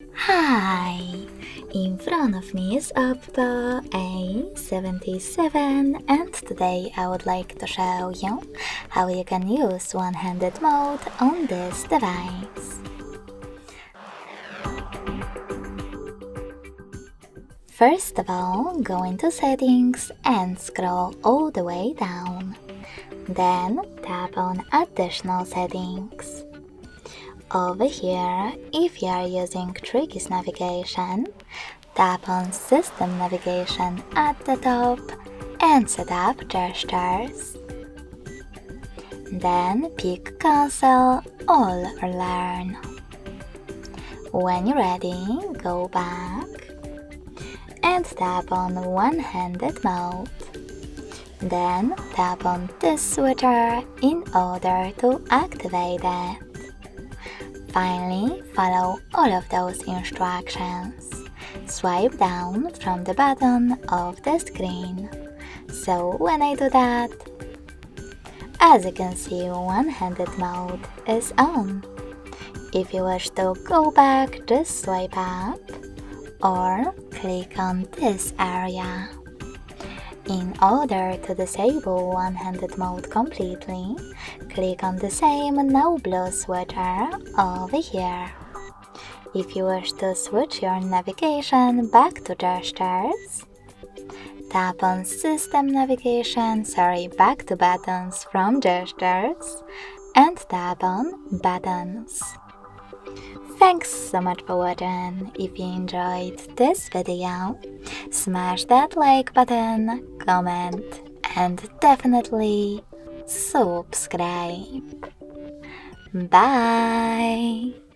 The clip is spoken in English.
Hi! In front of me is OPPO A77 and today I would like to show you how you can use one-handed mode on this device. First of all, go into Settings and scroll all the way down. Then tap on Additional Settings. Over here, if you are using Tricky's navigation, tap on System Navigation at the top and set up gestures. Then pick Cancel All or Learn. When you're ready, go back and tap on One-Handed Mode. Then tap on this switcher in order to activate it. Finally, follow all of those instructions. Swipe down from the bottom of the screen. So when I do that, as you can see, one-handed mode is on. If you wish to go back, just swipe up or click on this area. In order to disable one-handed mode completely, click on the same no blue switcher over here. If you wish to switch your navigation back to gestures, tap on System Navigation, back to buttons from gestures, and tap on Buttons. Thanks so much for watching. If you enjoyed this video, smash that like button, comment, and definitely subscribe. Bye!